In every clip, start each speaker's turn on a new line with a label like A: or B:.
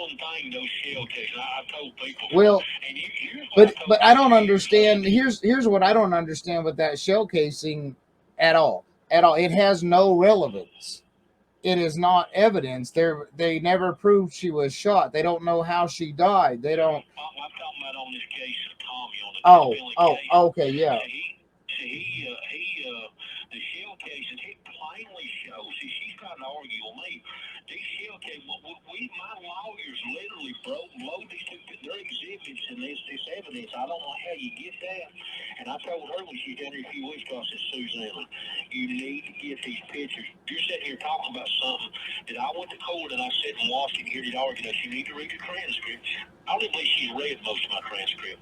A: one thing, those shell cases, I told people,
B: Well,
A: and here's what I
B: but
A: told
B: I
A: people
B: don't
A: years
B: understand.
A: later.
B: Here's what I don't understand with that shell casing at all. At all, it has no relevance. It is not evidence. They never proved she was shot. They don't know how she died. They don't.
A: I'm talking about on this case of Tommy, on the death
B: Oh,
A: penalty
B: oh,
A: case.
B: okay, yeah,
A: The shell cases, it plainly shows. See, she's trying to argue with me. These shell cases, my lawyers literally blow these two, their exhibits and this evidence. I don't know how you get that. And I told her when she was down here a few weeks ago, I said, Susanna, you need to get these pictures. You're sitting here talking about something that I went to court and I sat and watched and heard it argue that you need to read the transcript. I don't believe she's read most of my transcript.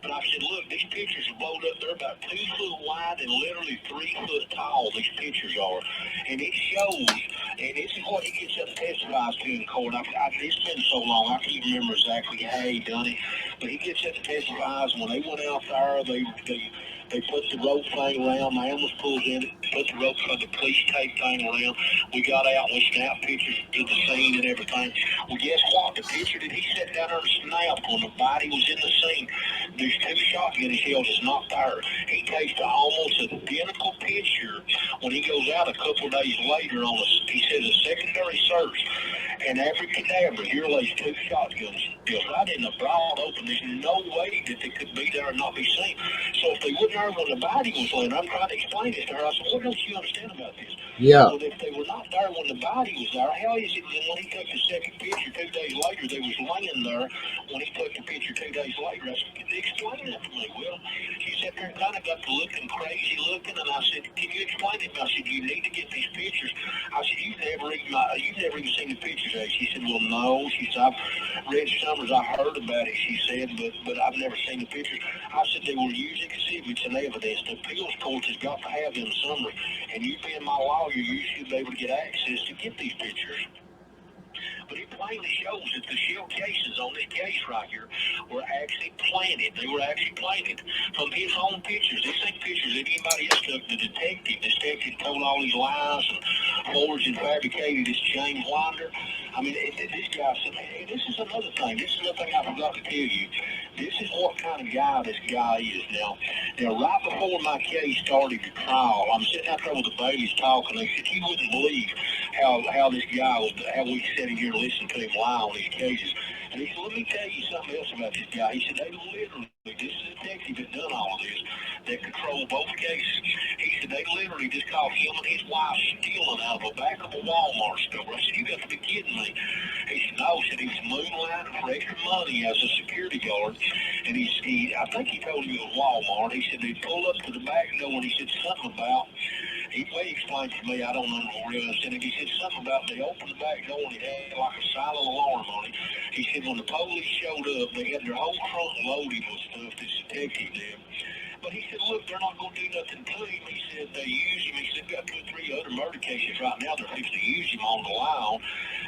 A: But I said, look, these pictures are blowed up. They're about 2 foot wide and literally 3 foot tall, these pictures are. And it shows, and this is what he gets up and testifies to in court. It's been so long, I can't remember exactly how he done it. But he gets up and testifies. When they went out there, they put the rope thing around. The ambulance pulls in, put the rope for the police tape thing around. We got out and we snapped pictures of the scene and everything. Well, guess what? The picture that he sat down there and snapped when the body was in the scene, these two shotgun shells is not there. He takes the almost identical picture when he goes out a couple of days later on he says a secondary search. And every cadaver, here lays two shotguns shells right in the broad open. There's no way that they could be there and not be seen. So if they wouldn't there when the body was laying, I'm trying to explain this to her. I said, what don't you understand about this?
B: yeah.
A: Well, if they were not there when the body was there, how is it that when he took the second picture 2 days later, they was laying there when he took the picture 2 days later? I said, explain that to me, Will. She sat there and kind of got to looking crazy looking, and I said, can you explain it? I said, you need to get these pictures. I said, you've never even seen the pictures, eh? She said, well, no. She said, I've read Summers, I heard about it, she said, but I've never seen the pictures. I said, they were using exhibits and evidence. The appeals court has got to have them summary, and you being my lawyer, you should be able to get access to get these pictures. But it plainly shows that the shell cases on this case right here were actually planted. They were actually planted from his own pictures. These ain't pictures that anybody else took. The detective told all these lies and forged and fabricated this James Winder. I mean, this guy said, hey, this is another thing. This is another thing I forgot to tell you. This is what kind of guy this guy is now. Now, right before my case started the trial, I'm sitting out there with the Baileys talking. They said, you wouldn't believe how this guy was, how we sitting here and listening to him lie on these cases. And he said, let me tell you something else about this guy. He said, they literally, this is a detective that done all of this, that controlled both cases. He said, they literally just caught him and his wife stealing out of the back of a Walmart store. I said, you got to be kidding me. He said, no, he said he was moonlighting for extra money as a security guard. And I think he told me it was Walmart. He said, they pull up to the back door and he said something about, he explained to me, I don't know really understand it. He said something about they opened the back door and it had like a silent alarm on it. He said when the police showed up, they had their whole trunk loaded with stuff, this detective did. But he said, look, they're not going to do nothing to him. He said they use him. He said they've got 2 or 3 other murder cases right now. They're fixing to use him on the line.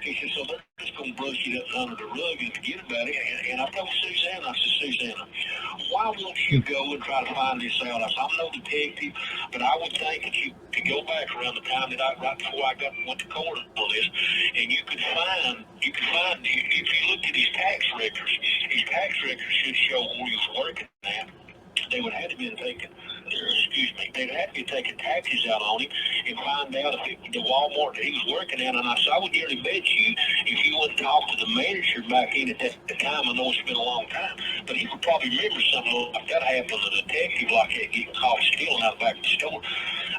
A: He said, so they're just going to brush it up under the rug and forget about it. And I told Susanna, I said, Susanna, why won't you go and try to find this out? I said, I'm no detective, but I would think that you could go back around the time that right before I went to court on this, and if you looked at his tax records should show where he was working at. They would have to been taking, they'd have to be taking taxes out on him and find out if the Walmart that he was working at. And I said, I would nearly bet you if you wouldn't talk to the manager back in at that time, I know it's been a long time, but he would probably remember something like that happened to the detective like that getting caught stealing out the back of the store.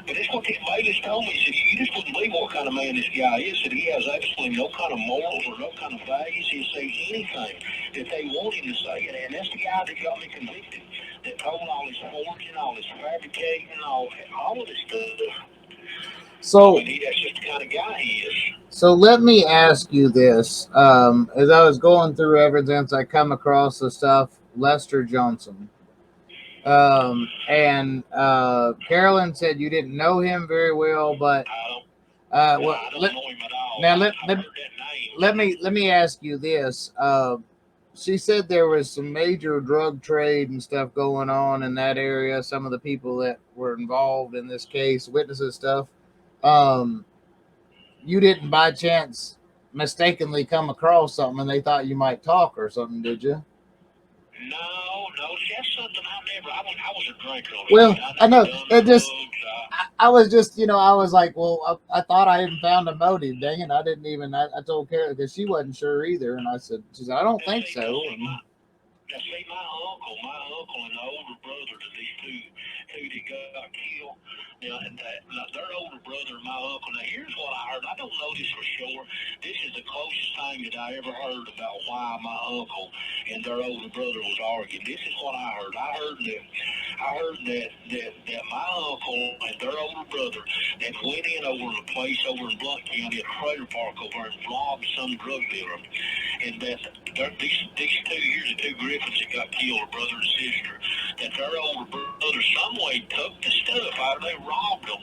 A: But that's what the Bailiffs told me. He said, you just wouldn't believe what kind of man this guy is. That he has absolutely no kind of morals or no kind of values. He'll say anything that they want him to say. And that's the guy that got me convicted. That told all this forging, all this fabricating, all of this stuff. I
B: So
A: mean, that's just the kind of guy he is.
B: so let me ask you this. As I was going through evidence, I come across the stuff Lester Johnson. And Carolyn said you didn't know him very well, but
A: I don't, no,
B: well,
A: I don't know him at all.
B: now
A: I've heard that name.
B: let me ask you this. She said there was some major drug trade and stuff going on in that area. Some of the people that were involved in this case, witnesses stuff. Um, you didn't by chance mistakenly come across something and they thought you might talk or something, did you?
A: No, no, see, that's something I never. I was a drinker on the
B: Well,
A: street. I
B: I
A: never
B: know
A: done
B: it just.
A: drugs.
B: I was just, I was like, well, I thought I hadn't found a motive. Dang it, I didn't even. I told Kara because she wasn't sure either, and I said, she said, I don't
A: Now
B: think
A: see, now
B: so.
A: see,
B: And
A: my uncle and the older brother to these two that got killed. Now their older brother and my uncle. Now here's what I heard. I don't know this for sure. This is the closest thing that I ever heard about why my uncle and their older brother was arguing. This is what I heard. I heard that my uncle and their older brother that went in over the place over in Blunt County, a trailer park over and robbed some drug dealer, and that these two, here's the two Griffins that got killed, a brother and sister, that their older brother some way took the stuff out, they robbed them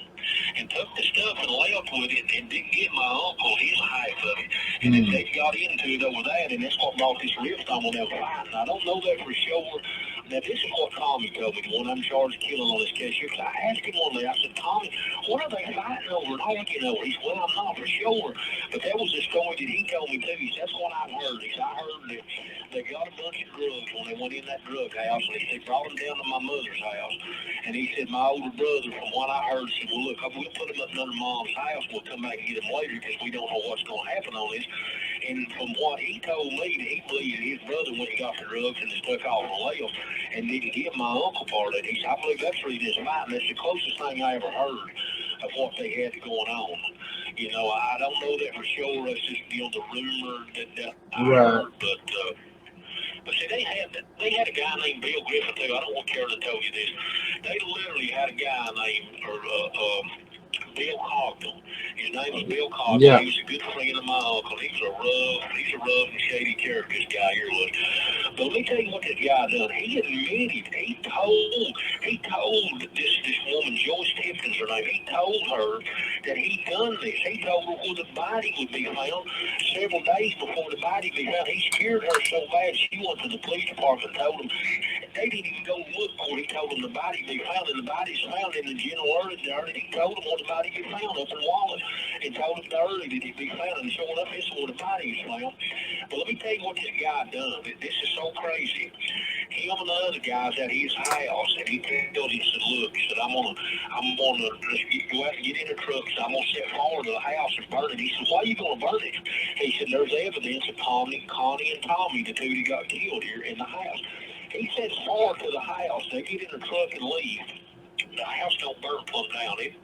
A: and took the stuff and left with it and didn't get my uncle his half of it. And then they got into it over that, and that's what brought this rift on when they were fighting. I don't know that for sure. Now, this is what Tommy told me, the one I'm charged with killing on this case here. 'Cause I asked him one day, I said, Tommy, what are they fighting over and arguing over? He said, well, I'm not for sure. But that was the story that he told me, too. He said, that's what I've heard. He said, I heard that they got a bunch of drugs when they went in that drug house, and he said, brought them down to my mother's house. And he said, my older brother, from what I heard, said, well, look, we'll put them up under mom's house. We'll come back and get them later because we don't know what's going to happen on this. And from what he told me, that he believed his brother went and got the drugs and stuck off the left and didn't give my uncle part of it. He said, I believe that's really this fighting. That's the closest thing I ever heard of what they had going on. I don't know that for sure. That's just the rumor that I heard,
B: right,
A: but see, they had a guy named Bill Griffin too. I don't want Karen to tell you this. They literally had a guy named Bill Cogdell. His name was Bill Cogdell.
B: yeah,
A: He was a good friend of my uncle. He's a rough and shady character. This guy here was. But let me tell you what this guy done. He admitted. He told this woman Joyce Tipton's her name. He told her that he done this. He told her where the body would be found several days before the body be found. He scared her so bad she went to the police department and told them they didn't even go look for it. He told them the body be found, and the body's found in the general area there. And he told them where the body be found up in Wallace, and told them early that it be found. And sure enough, this is where the body is found. But let me tell you what this guy done. This is so crazy. Him and the other guys at his house, and he told him, he said, look, he said, I'm gonna go out and get in the truck. So I'm gonna set fire to the house and burn it. He said, why are you gonna burn it? He said, there's evidence of Connie and Tommy, the two that got killed here in the house. He set fire to the house. They get in the truck and leave. The house don't burn plumb down. It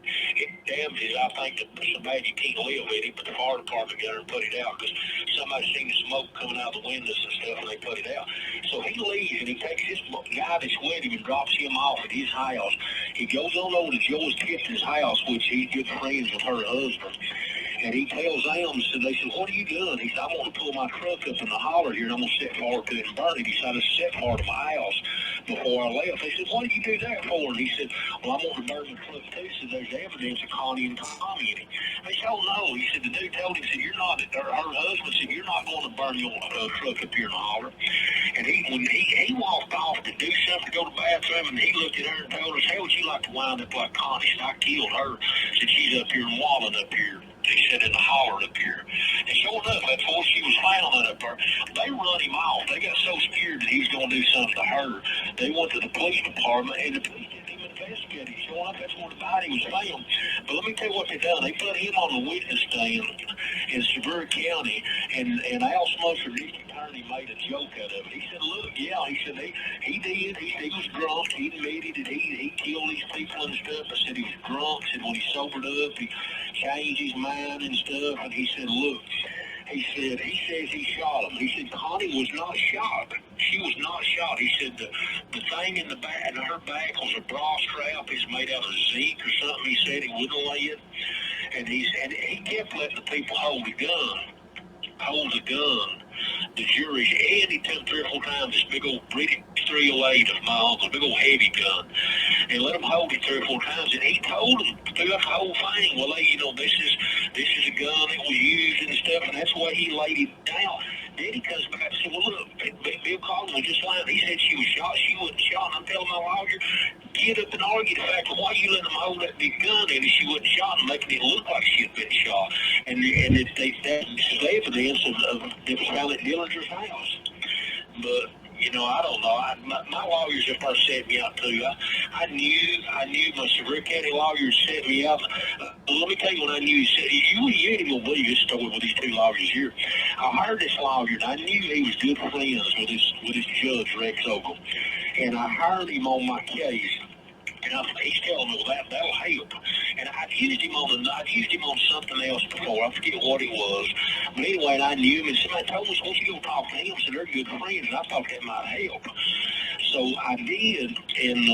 A: damages, I think, so bad you can't live in it, but the fire department got there and put it out because somebody seen the smoke coming out the windows and stuff, and they put it out. So he leaves, and he takes this guy that's with him and drops him off at his house. He goes on over to Joyce Tipton's house, which he's good friends with her husband. And he tells them, so they said, what are you doing? He said, I'm going to pull my truck up in the holler here, and I'm going to set fire to it and burn it. He said, I set fire to my house before I left. They said, what did you do that for? And he said, well, I'm going to burn the truck too. So there's evidence of Connie and Tommy in it. They said, oh, no. He said, the dude told him, he said, you're not, her husband said, you're not going to burn your truck up here in the holler. And when he walked off to do something to go to the bathroom, and he looked at her and told her, how would you like to wind up like Connie? Said, I killed her. Said, she's up here and walling up here. He said, in the holler up here. And sure enough, that's where she was found up there. They run him off. They got so scared that he was going to do something to her. They went to the police department, and the police didn't even investigate it. Sure enough, that's where the body was found. But let me tell you what they done. They put him on the witness stand in Sevier County, and Al Smusser, district attorney, made a joke out of it. He said, look, yeah, he said he did. He was drunk. He admitted that he killed these people and stuff. I said he was drunk. Said when he sobered up, he changed his mind and stuff. And he said, look, he says he shot him. He said Connie was not shot. She was not shot. He said the thing in the back, in her back was a bra strap. It's made out of zinc or something. He said he wouldn't lay it. And he kept letting the people hold a gun. Hold a gun. The jury, and he took 3 or 4 times this big old British 308 of my uncle, big old heavy gun, and let him hold it 3 or 4 times. And he told them throughout the whole thing, well, this is a gun that was used and stuff, and that's why he laid it down. Then he comes back and said, well, look, Bill Cogdell was just lying. He said she was shot. She wasn't shot. And I'm telling my lawyer, get up and argue the fact of why you let them hold that big gun in if she wasn't shot and making it look like she had been shot. And that's the evidence of that was found at Dillinger's house. But I don't know. My lawyers up there set me out too. I knew my Sevier County lawyers set me out. Let me tell you when I knew he said, you ain't gonna believe this story with these two lawyers here. I hired this lawyer and I knew he was good friends with his judge, Rex Ogle. And I hired him on my case. And he's telling me, well, that'll help. And I've used him on something else before. I forget what it was. But anyway, and I knew him, and somebody told me, why don't you go talk to him? So they're good friends, and I thought that might help. So I did, and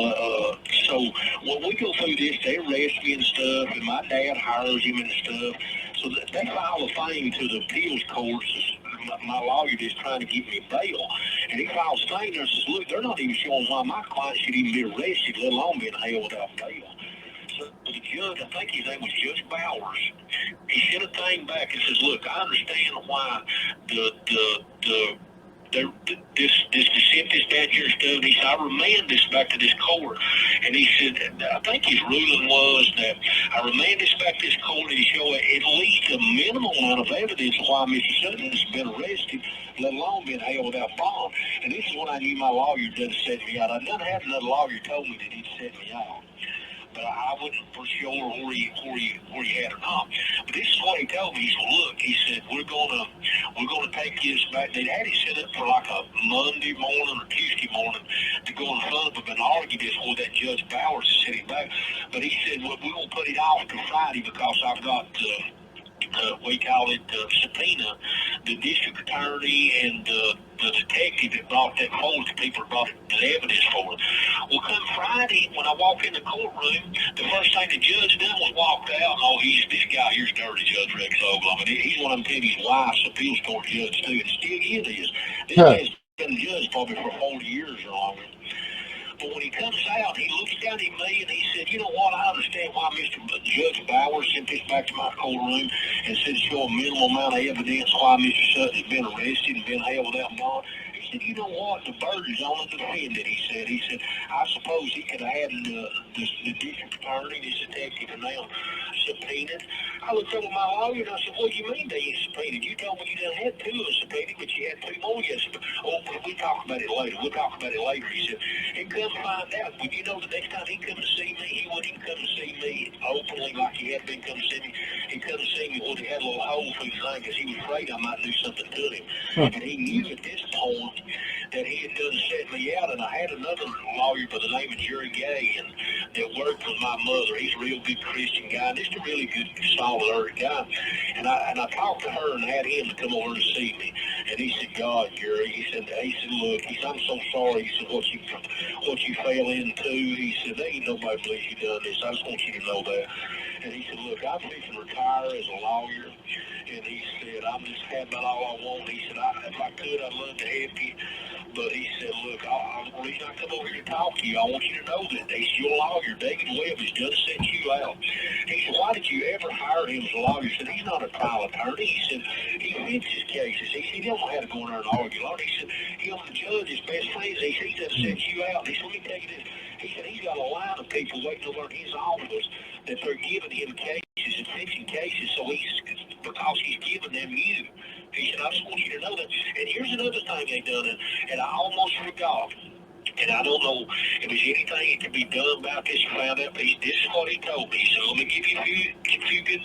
A: so when we go through this, they arrest me and stuff, and my dad hires him and stuff. So they file a thing to the appeals courts. My lawyer just trying to get me bail. And he files a thing there and says, look, they're not even showing why my client should even be arrested, let alone be in hell without bail. So the judge, I think his name was Judge Bowers, he sent a thing back and says, look, I understand why this deceptive statute stuff. He said, I remand this back to this court. And he said, I think his ruling was that I remand this back to this court and show at least a minimal amount of evidence why Mr. Sutton has been arrested, let alone been held without bond. And this is when I knew my lawyer done set me out. I done had another lawyer told me that he'd set me out. But I wasn't for sure where he had or not. But this is what he told me. He said, look, he said, we're gonna take this back. They had it set up for like a Monday morning or Tuesday morning to go in front of him and argue this with that Judge Bowers is sitting back. But he said, well, we're gonna put it off to Friday because I've got we call it subpoena, the district attorney and the detective that brought that forward, the people that brought the evidence forward. Well, come Friday, when I walk in the courtroom, the first thing the judge done was walked out. Oh, this guy here's dirty, Judge Rex Ogle. I mean, he's one of them Teddy's wife's appeals court judge too, and still is. This guy's been a judge probably for 40 years or longer. But when he comes out, he looks down at me and he said, you know what, I understand why Mr. Judge Bowers sent this back to my courtroom and said show a minimal amount of evidence why Mr. Sutton has been arrested and been held without bond. He said, you know what, the burden's on the defendant, he said, I suppose he could have had the district attorney, this detective, and now subpoenaed. I looked over my lawyer and I said, what do you mean they ain't subpoenaed? You told me you done had two of them subpoenaed, but you had two more yesterday. Oh, we'll talk about it later. He said, and come find out, well, the next time he come to see me, he wouldn't even come to see me openly like he had been come to see me. He'd come to see me when he had a little hole through the thing because he was afraid I might do something to him. And he knew at this point that he had done set me out, and I had another lawyer by the name of Jerry Gay and that worked with my mother. He's a real good Christian guy, and just a really good, solid earth guy. And I talked to her and had him to come over to see me. And he said, God, Jerry, he said, look, he said, I'm so sorry. He said, what you fell into. He said, there ain't nobody believes you done this. I just want you to know that. And he said, look, I'm fixing to retire as a lawyer. And he said, I'm just had about all I want. He said, if I could, I'd love to help you. But he said, look, the reason I come over here to talk to you, I want you to know that he's your lawyer, David Webb, has just sent you out. He said, why did you ever hire him as a lawyer? He said, he's not a trial attorney. He said, he fixes cases. He said, he don't know how to go in there and argue law. He said, him and the judge is best friends. He said, he just sent you out. He said, let me tell you this. He said, he's got a line of people waiting over in his office that they're giving him cases and fixing cases, so because he's giving them you. He said, I just want you to know that. And here's another thing they done, and I almost forgot. And I don't know if there's anything that can be done about this or found out. This is what he told me. He said, let me give you a few good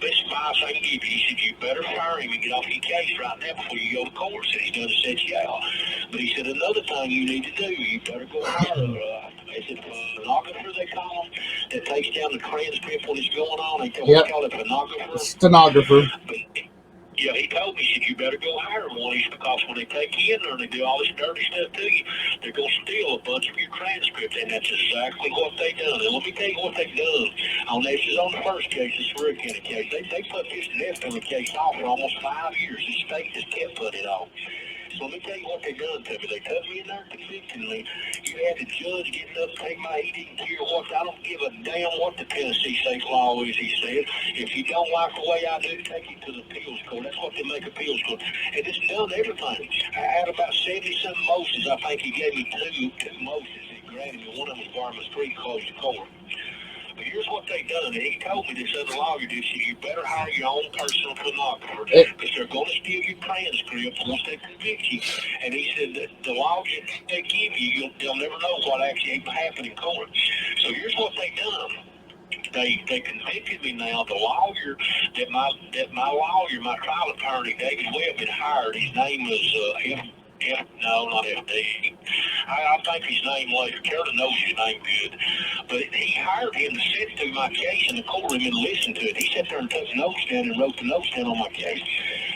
A: best advice I can give you. He said, you better fire him and get off your case right now before you go to court. He said, he's done set you out. But he said, another thing you need to do, you better go hire they said phonographer, they call them, that takes down the transcript when it's going on. They call it phonographer.
B: Stenographer.
A: But, yeah, he told me, he said, you better go hire one. He said, because when they take you in there and they do all this dirty stuff to you, they're going to steal a bunch of your transcripts. And that's exactly what they done. And let me tell you what they done. This is on the first case, the Sutton County case. They put this death penalty case off for almost 5 years. The state just kept putting it off. So let me tell you what they done to me. They took me in there convicting me. You had the judge getting up, take my, he didn't care what, I don't give a damn what the Tennessee state law is, he said. If you don't like the way I do, take it to the appeals court. That's what they make appeals court. And it's done everything. I had about 70-something motions. I think he gave me two motions. grabbed him, and one of them was Barman Street closed the court. But here's what they done, and he told me this other lawyer did. He said, you better hire your own personal pornographer because they're going to steal your transcript once they convict you. And he said that the lawyer they give you, they'll never know what actually happened in court. So here's what they done. They convicted me now. The lawyer my trial attorney David Webb had hired. His name was no, not FD. I think his name later. Carolyn knows his name good. But he hired him to sit through my case in the courtroom and listen to it. He sat there and took notes down and wrote the notes down on my case.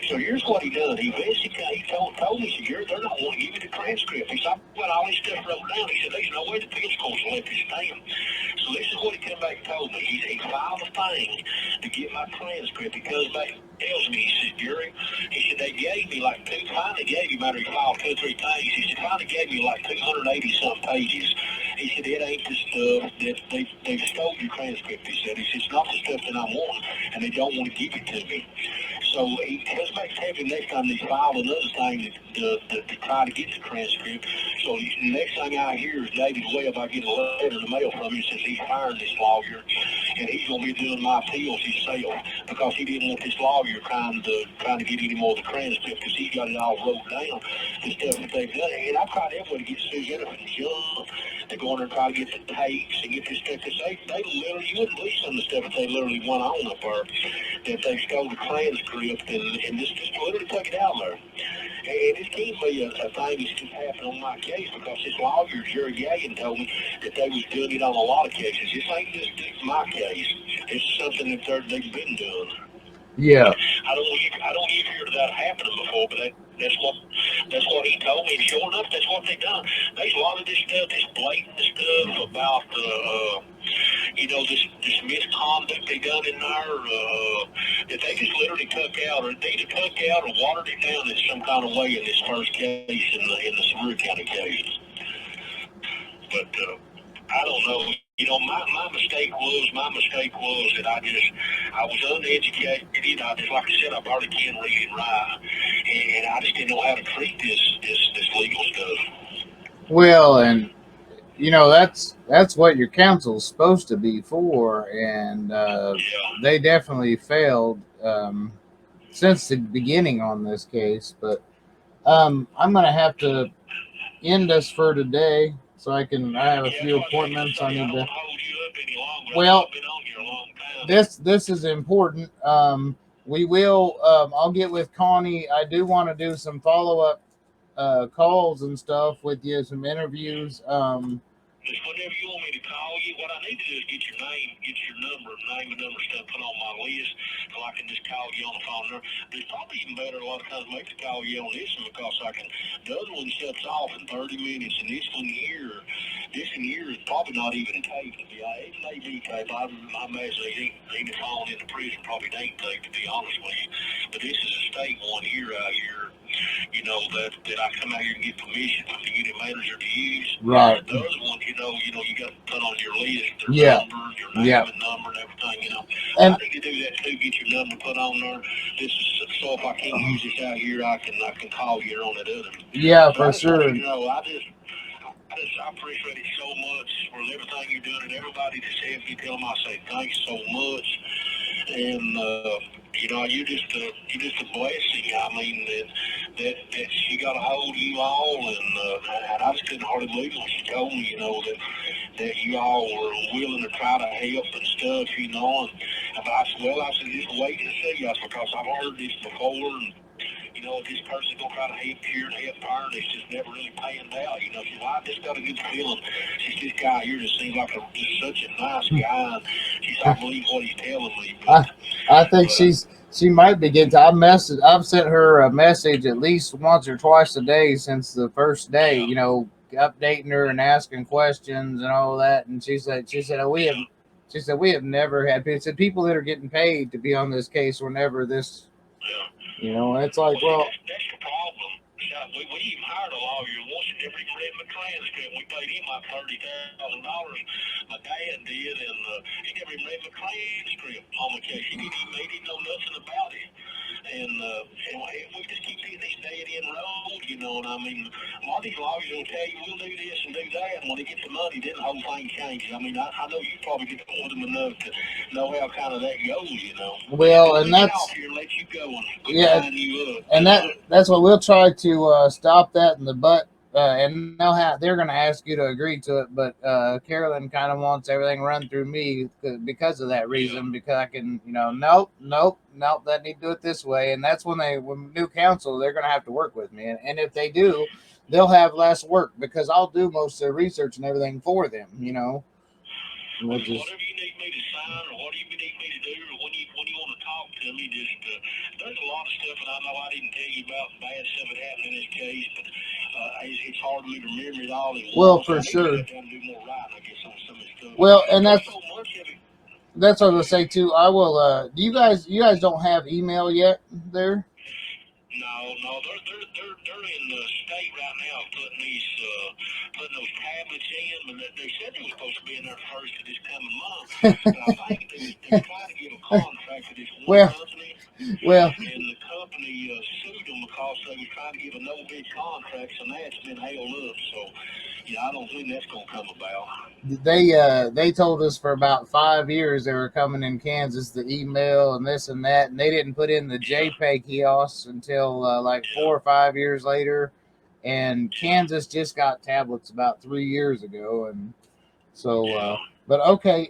A: So here's what he done. He told me, he said, they're not going to give you the transcript. He said, I've got all this stuff wrote down. He said, there's no way the appeals courts will let this stand. So this is what he came back and told me. He filed a thing to get my transcript. He comes back and tells me, he says, Gary, he said, they gave me like finally gave you, matter he filed 2 or 3 things. He said, finally gave me like 280-some pages. He said, it ain't the stuff that they stole your transcript. He said, it's not the stuff that I want, and they don't want to give it to me. So he comes back to tell me next time they filed another thing to try to get the transcript. So the next thing I hear is David Webb. I get a letter in the mail from him that says he's hiring this lawyer, and he's going to be doing my appeals himself because he didn't want this lawyer trying to get any more of the transcript because he's got it all wrote down, the stuff that they've done. And I've tried everybody to get Sue Jennifer and John to go in there and try to get the tapes and get this stuff because they literally, you wouldn't believe some of the stuff that they literally went on up there, that they stole the transcript and just literally took it out there. And this can't be a thing that's just happened on my case because this lawyer, Jerry Gagan, told me that they was doing it on a lot of cases. This ain't just my case. It's something that they've been doing.
B: Yeah.
A: I don't even hear that happening before, but that's what he told me. And sure enough, that's what they done. There's a lot of this stuff, this blatant stuff about this misconduct they done in there that they just literally took out, or they either took out or watered it down in some kind of way in this first case in the Sevier County case. But I don't know. My mistake was that I was uneducated. Like I said, I barely can read and write, and I just didn't know how to treat this legal stuff.
B: Well, and that's what your counsel's supposed to be for, and they definitely failed since the beginning on this case. But I'm gonna have to end us for today, so I have a few appointments I need to. Well, this is important. We will. I'll get with Connie. I do want to do some follow up calls and stuff with you, some interviews.
A: Just whenever you want me to call you, what I need to do is get your name and number stuff put on my list so I can just call you on the phone. But it's probably even better a lot of times maybe to call you on this one because the other one shuts off in 30 minutes and this one here is probably not even taped. It may be taped. I imagine even phone in the prison probably ain't taped to be honest with you. But this is a state one here out here. That I come out here and get permission from the unit manager to use.
B: Right.
A: The other one, you got to put on your list their number, your name and number and everything, And I need to do that too, get your number put on there. This is so if I can't use this out here, I can call you on that other.
B: Yeah, but for sure.
A: I appreciate it so much for everything you're doing and everybody that's helped me. Tell them I say thanks so much. And you're just a blessing. I mean that she got a hold of you all, and I just couldn't hardly believe it when she told me, that you all were willing to try to help and stuff, And I said, just wait and see, because I've heard this before, and if this person's gonna try to help here and help her, and it's just never really panned out. I just got a good feeling. She's this guy here just seems like just such a nice guy. I believe what he's telling me.
B: I think she might be getting. I've sent her a message at least once or twice a day since the first day. Updating her and asking questions and all that. And she said we have never had. It said people that are getting paid to be on this case were never this. It's like,
A: that's the problem. We even hired a lawyer once and never even read my transcript. We paid him like $30,000. My dad did, and he never even read my transcript on the case. He didn't know nothing about it. And we just keep hitting these dead end roads, and I mean, lot of these lawyers will tell you we'll do this and do that, and when they get the money, then the whole thing changes. I mean, I know you probably get to know them enough to know how kind of that goes, you know.
B: Well, and
A: Get
B: that's
A: off here and let you go and
B: yeah,
A: line you up.
B: and that's what we'll try to stop that in the butt. And they're going to ask you to agree to it, but Carolyn kind of wants everything run through me because of that reason. Because I can, nope, that need to do it this way, and that's when new counsel, they're going to have to work with me, and if they do, they'll have less work because I'll do most of the research and everything for them.
A: Whatever you need me to sign, or whatever you need me to do, or when you want to talk to me, just there's a lot of stuff that I know I didn't tell you about, bad stuff that happened in this case, but it's hard for me to remember it all at once.
B: Well, for sure.
A: I do more writing, I guess, on some of this stuff.
B: Well, and
A: that's so much of it.
B: That's what I was gonna say too. I will. Do you guys don't have email yet there?
A: No, they're in the state right now putting those tablets in, but they said they were supposed to be in there first of this coming month. But I think they're trying to give a contract to this one company.
B: Well,
A: and the company sued them because they were trying to give a no bid contract, and that's been held up. So, I don't think that's gonna come about.
B: They told us for about 5 years they were coming in Kansas to email and this and that, and they didn't put in the JPEG kiosks until like 4 or 5 years later. And Kansas just got tablets about 3 years ago, and so. But okay.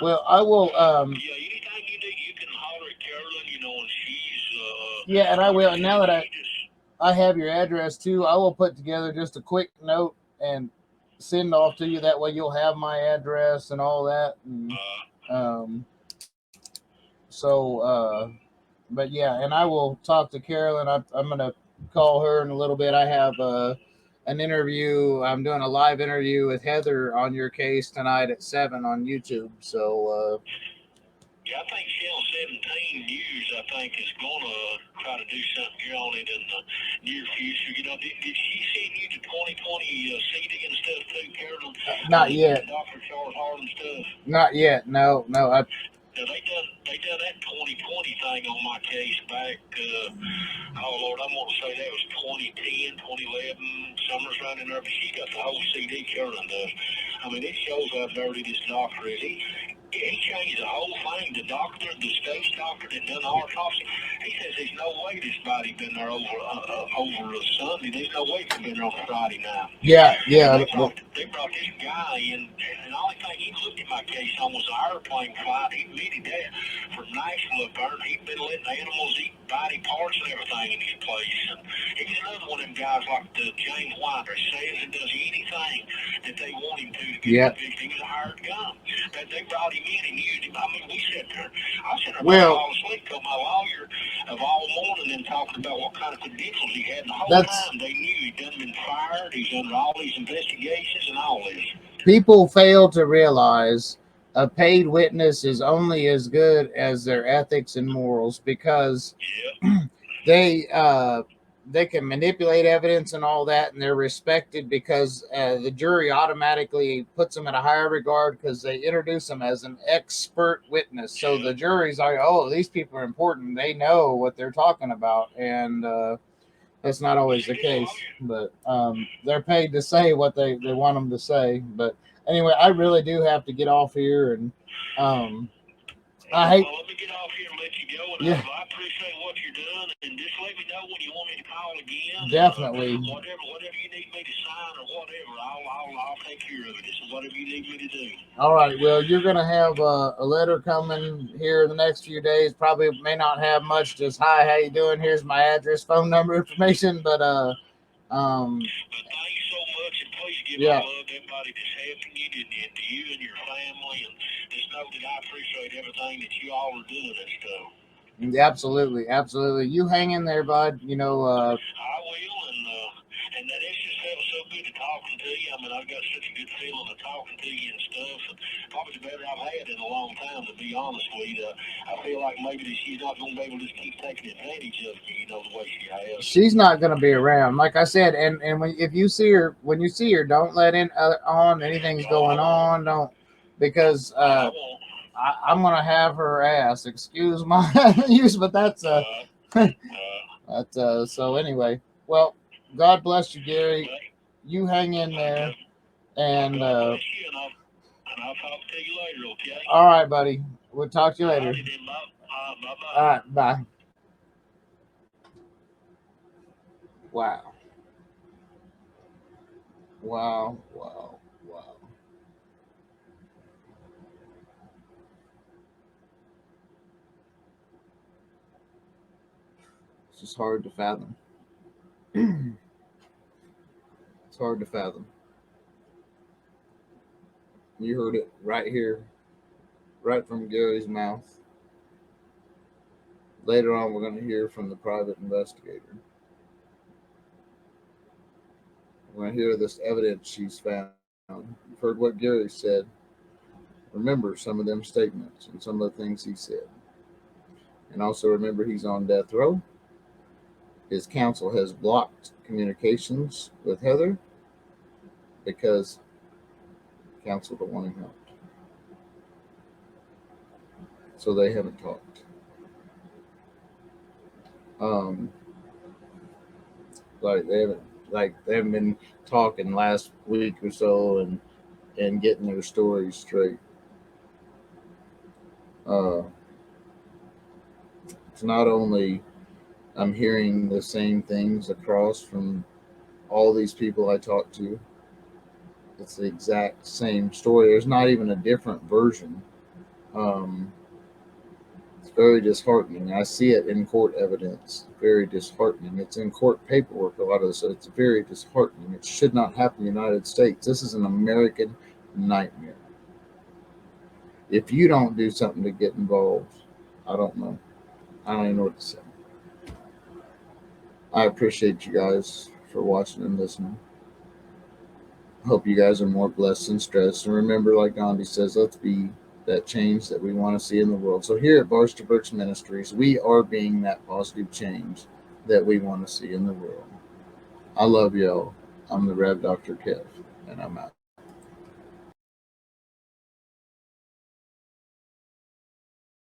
B: Well, I will.
A: Anything you need, you can holler at Carolyn. And she's.
B: Yeah, and I will. And now that I have your address too, I will put together just a quick note and send off to you. That way you'll have my address and all that. And, but yeah, and I will talk to Carolyn. I'm going to call her in a little bit. I have an interview. I'm doing a live interview with Heather on your case tonight at 7 on YouTube. So,
A: I think Channel 17 News, is going to try to do something here on it in the near future. Did she send you the 2020 CD and stuff too, Carolyn?
B: Not yet.
A: Dr. Charles Harlan stuff?
B: Not yet. No.
A: They done that 2020 thing on my case back, oh Lord, I'm going to say that was 2010, 2011, summer's running there, but she got the whole CD, Carolyn does. I mean, it shows how dirty this doctor is. He changed the whole thing. The state's doctor that done the autopsy, he says there's no way this body been there over a Sunday. There's no way it's been there on Friday night.
B: Yeah.
A: They brought this guy in, and the only thing he looked at my case on was an airplane flight. He admitted that from Nashville up there, and he'd been letting animals eat body parts and everything in his place. And he's another one of them guys like the James Wilder says and does anything that they want him to get convicted. He's a hired gun. That they brought him in and used him. I mean, we sat there. I sat there all asleep till my lawyer of all morning and talking about what kind of credentials he had. And the whole time they knew he'd done been fired. He's under all these investigations and all this.
B: People fail to realize a paid witness is only as good as their ethics and morals, because they can manipulate evidence and all that, and they're respected because the jury automatically puts them in a higher regard because they introduce them as an expert witness. So the jury's like, oh, these people are important. They know what they're talking about. And that's not always the case, but they're paid to say what they want them to say. But anyway, I really do have to get off here, and I hate.
A: Well, let me get off here and let you go. And I appreciate what you're doing, and just let me know when you want me to call again.
B: Definitely.
A: Whatever you need me to sign or whatever, I'll take care of it. It's whatever you need me to do.
B: All right. Well, you're gonna have a letter coming here in the next few days. Probably may not have much. Just hi, how you doing? Here's my address, phone number, information. But
A: But thanks so much, and please give my love to everybody that's helping you, and to you and your family, and just know that I appreciate everything that you all are doing and stuff.
B: Absolutely. You hang in there, bud.
A: I will, and that it's just felt so good to talking to you. I mean, I've got such a good feeling of talking to you and stuff, and probably the better I've had in a long time, to be honest with you. I feel like maybe that she's not going to be able to just keep taking advantage of you, the way she has.
B: She's not going to be around, like I said. And when you see her, don't let on anything's going on. Don't, because I'm going to have her ass. Excuse my use, but that's so anyway. Well, God bless you, Gary.
A: Okay?
B: You hang in there.
A: Okay.
B: And
A: God bless you, and I'll talk to you later, okay?
B: all right, buddy. We'll talk to you later.
A: Alrighty then, bye-bye.
B: All right, bye. Wow. Wow, wow, wow. It's just hard to fathom. It's hard to fathom. You heard it right here, right from Gary's mouth. Later on, we're going to hear from the private investigator. We're going to hear this evidence she's found. You've heard what Gary said. Remember some of them statements and some of the things he said. And also remember he's on death row. His counsel has blocked communications with Heather because counsel don't want him helped. So they haven't talked. Like they haven't been talking last week or so and getting their stories straight. It's not only I'm hearing the same things across from all these people I talk to. It's the exact same story. There's not even a different version. It's very disheartening. I see it in court evidence. Very disheartening. It's in court paperwork, a lot of this. So it's very disheartening. It should not happen in the United States. This is an American nightmare. If you don't do something to get involved, I don't know. I don't even know what to say. I appreciate you guys for watching and listening. Hope you guys are more blessed and stressed. And remember, like Gandhi says, let's be that change that we want to see in the world. So here at Barstow Brooks Ministries, we are being that positive change that we want to see in the world. I love y'all. I'm the Rev Dr. Kev, and I'm out.